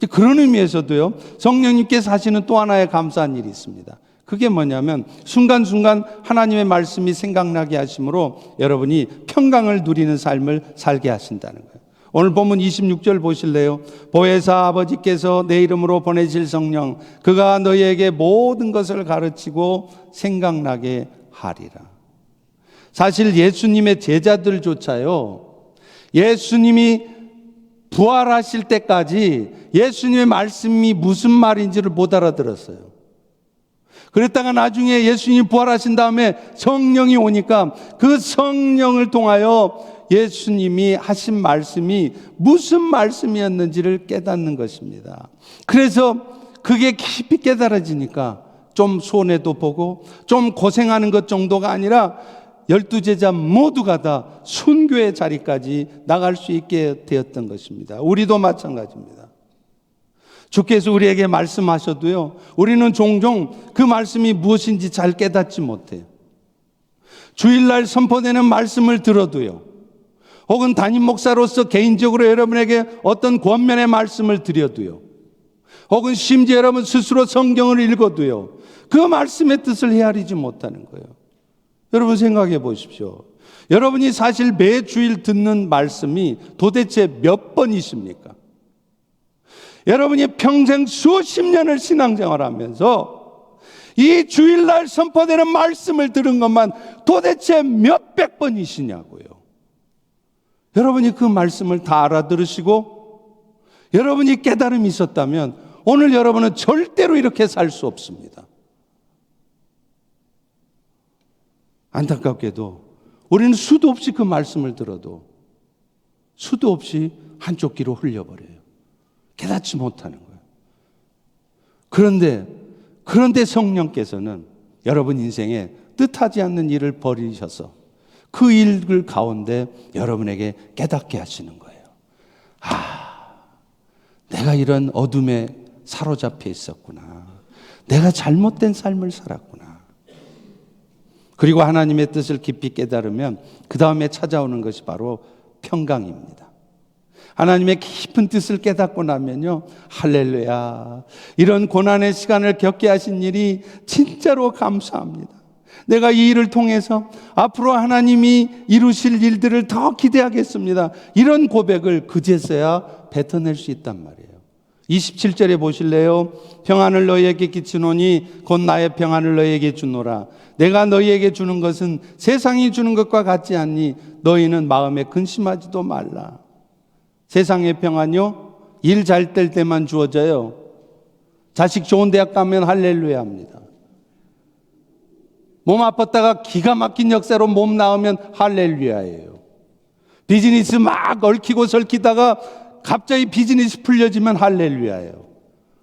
그런 의미에서도요, 성령님께서 하시는 또 하나의 감사한 일이 있습니다. 그게 뭐냐면 순간순간 하나님의 말씀이 생각나게 하심으로 여러분이 평강을 누리는 삶을 살게 하신다는 거예요. 오늘 본문 26절 보실래요? 보혜사 아버지께서 내 이름으로 보내실 성령 그가 너희에게 모든 것을 가르치고 생각나게 하리라. 사실 예수님의 제자들조차요, 예수님이 부활하실 때까지 예수님의 말씀이 무슨 말인지를 못 알아들었어요. 그랬다가 나중에 예수님이 부활하신 다음에 성령이 오니까 그 성령을 통하여 예수님이 하신 말씀이 무슨 말씀이었는지를 깨닫는 것입니다. 그래서 그게 깊이 깨달아지니까 좀 손해도 보고 좀 고생하는 것 정도가 아니라 12제자 모두가 다 순교의 자리까지 나갈 수 있게 되었던 것입니다. 우리도 마찬가지입니다. 주께서 우리에게 말씀하셔도요, 우리는 종종 그 말씀이 무엇인지 잘 깨닫지 못해요. 주일날 선포되는 말씀을 들어도요, 혹은 담임 목사로서 개인적으로 여러분에게 어떤 권면의 말씀을 드려도요, 혹은 심지어 여러분 스스로 성경을 읽어도요, 그 말씀의 뜻을 헤아리지 못하는 거예요. 여러분 생각해 보십시오. 여러분이 사실 매 주일 듣는 말씀이 도대체 몇 번이십니까? 여러분이 평생 수십 년을 신앙생활하면서 이 주일날 선포되는 말씀을 들은 것만 도대체 몇백 번이시냐고요. 여러분이 그 말씀을 다 알아들으시고 여러분이 깨달음이 있었다면 오늘 여러분은 절대로 이렇게 살 수 없습니다. 안타깝게도 우리는 수도 없이 그 말씀을 들어도 수도 없이 한쪽 귀로 흘려버려요. 깨닫지 못하는 거예요. 그런데 성령께서는 여러분 인생에 뜻하지 않는 일을 벌이셔서 그 일 가운데 여러분에게 깨닫게 하시는 거예요. 내가 이런 어둠에 사로잡혀 있었구나. 내가 잘못된 삶을 살았구나. 그리고 하나님의 뜻을 깊이 깨달으면 그 다음에 찾아오는 것이 바로 평강입니다. 하나님의 깊은 뜻을 깨닫고 나면요, 할렐루야, 이런 고난의 시간을 겪게 하신 일이 진짜로 감사합니다. 내가 이 일을 통해서 앞으로 하나님이 이루실 일들을 더 기대하겠습니다. 이런 고백을 그제서야 뱉어낼 수 있단 말이에요. 27절에 보실래요? 평안을 너희에게 끼치노니 곧 나의 평안을 너희에게 주노라. 내가 너희에게 주는 것은 세상이 주는 것과 같지 않니 너희는 마음에 근심하지도 말라. 세상의 평안요? 일 잘 될 때만 주어져요. 자식 좋은 대학 가면 할렐루야 합니다. 몸 아팠다가 기가 막힌 역사로 몸 나으면 할렐루야예요. 비즈니스 막 얽히고 설키다가 갑자기 비즈니스 풀려지면 할렐루야예요.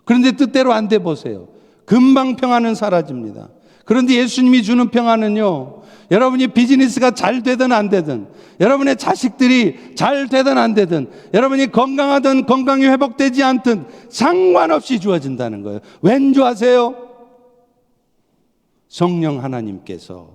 그런데 뜻대로 안 돼 보세요. 금방 평안은 사라집니다. 그런데 예수님이 주는 평안은요, 여러분이 비즈니스가 잘 되든 안 되든, 여러분의 자식들이 잘 되든 안 되든, 여러분이 건강하든 건강이 회복되지 않든 상관없이 주어진다는 거예요. 왠 줄 아세요? 성령 하나님께서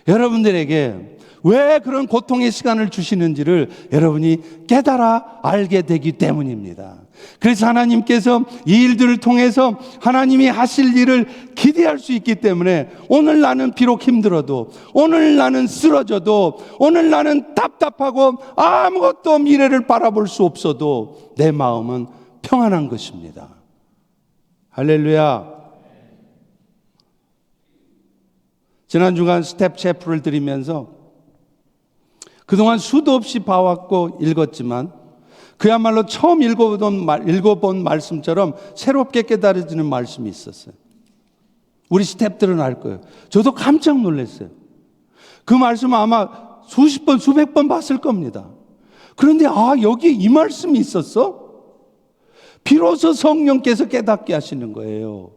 여러분들에게 왜 그런 고통의 시간을 주시는지를 여러분이 깨달아 알게 되기 때문입니다. 그래서 하나님께서 이 일들을 통해서 하나님이 하실 일을 기대할 수 있기 때문에 오늘 나는 비록 힘들어도, 오늘 나는 쓰러져도, 오늘 나는 답답하고 아무것도 미래를 바라볼 수 없어도 내 마음은 평안한 것입니다. 할렐루야. 지난 주간 스텝 체프를 드리면서 그동안 수도 없이 봐왔고 읽었지만 그야말로 처음 읽어본 말씀처럼 새롭게 깨달아지는 말씀이 있었어요. 우리 스텝들은 알 거예요. 저도 깜짝 놀랐어요. 그 말씀은 아마 수십 번, 수백 번 봤을 겁니다. 그런데 여기에 이 말씀이 있었어? 비로소 성령께서 깨닫게 하시는 거예요.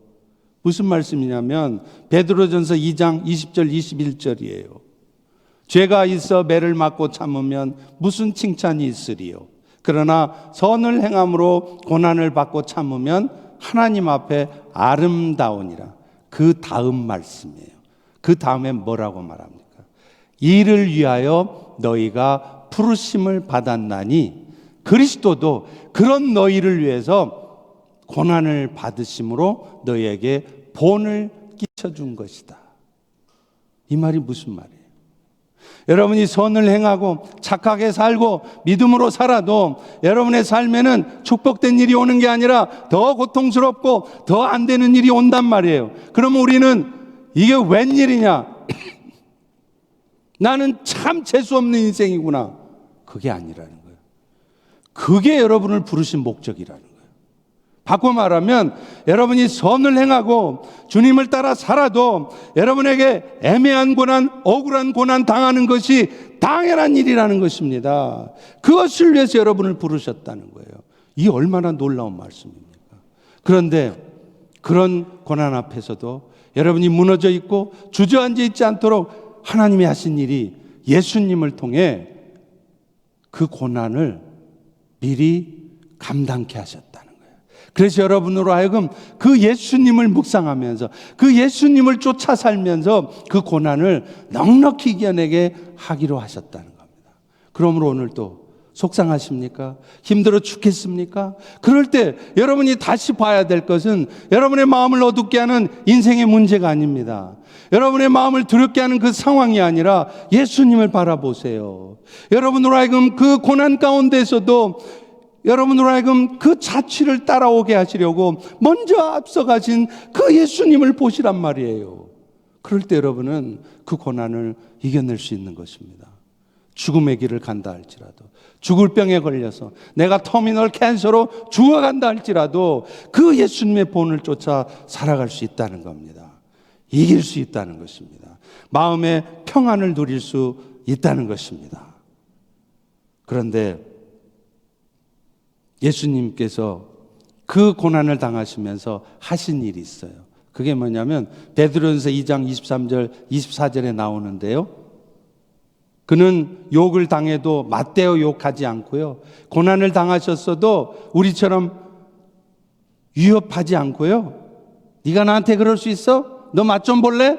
무슨 말씀이냐면 베드로전서 2장 20절 21절이에요. 죄가 있어 매를 맞고 참으면 무슨 칭찬이 있으리요. 그러나 선을 행함으로 고난을 받고 참으면 하나님 앞에 아름다우니라. 그 다음 말씀이에요. 그 다음에 뭐라고 말합니까? 이를 위하여 너희가 부르심을 받았나니 그리스도도 그런 너희를 위해서 고난을 받으심으로 너희에게 본을 끼쳐준 것이다. 이 말이 무슨 말이에요? 여러분이 선을 행하고 착하게 살고 믿음으로 살아도 여러분의 삶에는 축복된 일이 오는 게 아니라 더 고통스럽고 더 안 되는 일이 온단 말이에요. 그러면 우리는 이게 웬일이냐? 나는 참 재수없는 인생이구나. 그게 아니라는 거예요. 그게 여러분을 부르신 목적이라는 거예요. 바꿔 말하면 여러분이 선을 행하고 주님을 따라 살아도 여러분에게 애매한 고난, 억울한 고난 당하는 것이 당연한 일이라는 것입니다. 그것을 위해서 여러분을 부르셨다는 거예요. 이 얼마나 놀라운 말씀입니까? 그런데 그런 고난 앞에서도 여러분이 무너져 있고 주저앉아 있지 않도록 하나님이 하신 일이 예수님을 통해 그 고난을 미리 감당케 하셨다는 거예요. 그래서 여러분으로 하여금 그 예수님을 묵상하면서 그 예수님을 쫓아 살면서 그 고난을 넉넉히 이겨내게 하기로 하셨다는 겁니다. 그러므로 오늘 또 속상하십니까? 힘들어 죽겠습니까? 그럴 때 여러분이 다시 봐야 될 것은 여러분의 마음을 어둡게 하는 인생의 문제가 아닙니다. 여러분의 마음을 두렵게 하는 그 상황이 아니라 예수님을 바라보세요. 여러분으로 하여금 그 고난 가운데서도 여러분으로 하여금 그 자취를 따라오게 하시려고 먼저 앞서가신 그 예수님을 보시란 말이에요. 그럴 때 여러분은 그 고난을 이겨낼 수 있는 것입니다. 죽음의 길을 간다 할지라도, 죽을 병에 걸려서 내가 터미널 캔서로 죽어간다 할지라도 그 예수님의 본을 쫓아 살아갈 수 있다는 겁니다. 이길 수 있다는 것입니다. 마음의 평안을 누릴 수 있다는 것입니다. 그런데 예수님께서 그 고난을 당하시면서 하신 일이 있어요. 그게 뭐냐면 베드로전서 2장 23절 24절에 나오는데요. 그는 욕을 당해도 맞대어 욕하지 않고요. 고난을 당하셨어도 우리처럼 위협하지 않고요. 네가 나한테 그럴 수 있어? 너 맛 좀 볼래?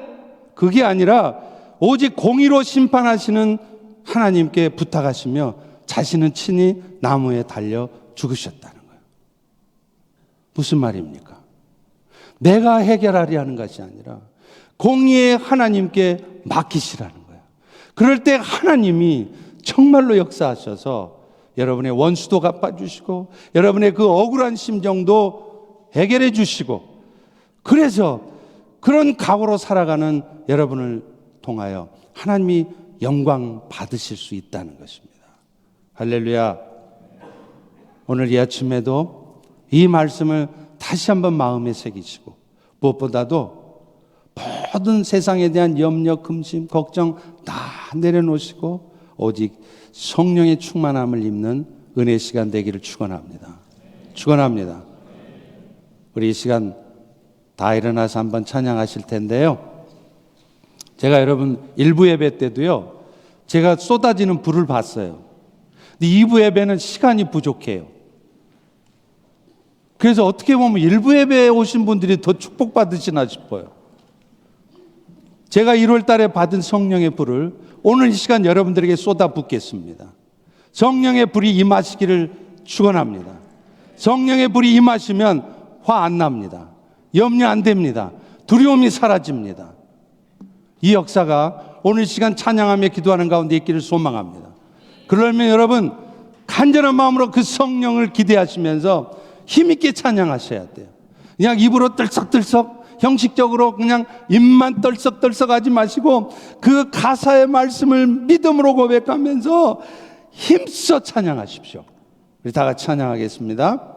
그게 아니라 오직 공의로 심판하시는 하나님께 부탁하시며 자신은 친히 나무에 달려 죽으셨다는 거예요. 무슨 말입니까? 내가 해결하려 하는 것이 아니라 공의의 하나님께 맡기시라는 거예요. 그럴 때 하나님이 정말로 역사하셔서 여러분의 원수도 갚아주시고 여러분의 그 억울한 심정도 해결해 주시고, 그래서 그런 각오로 살아가는 여러분을 통하여 하나님이 영광 받으실 수 있다는 것입니다. 할렐루야. 오늘 이 아침에도 이 말씀을 다시 한번 마음에 새기시고, 무엇보다도 모든 세상에 대한 염려, 근심, 걱정 다 내려놓으시고 오직 성령의 충만함을 입는 은혜 시간 되기를 축원합니다. 축원합니다. 우리 이 시간 다 일어나서 한번 찬양하실 텐데요. 제가 여러분 1부 예배 때도요, 제가 쏟아지는 불을 봤어요. 근데 2부 예배는 시간이 부족해요. 그래서 어떻게 보면 1부 예배에 오신 분들이 더 축복받으시나 싶어요. 제가 1월 달에 받은 성령의 불을 오늘 이 시간 여러분들에게 쏟아붓겠습니다. 성령의 불이 임하시기를 축원합니다. 성령의 불이 임하시면 화 안 납니다. 염려 안 됩니다. 두려움이 사라집니다. 이 역사가 오늘 시간 찬양하며 기도하는 가운데 있기를 소망합니다. 그러면 여러분 간절한 마음으로 그 성령을 기대하시면서 힘있게 찬양하셔야 돼요. 그냥 입으로 떨썩떨썩 형식적으로 그냥 입만 떨썩떨썩 하지 마시고 그 가사의 말씀을 믿음으로 고백하면서 힘써 찬양하십시오. 우리 다 같이 찬양하겠습니다.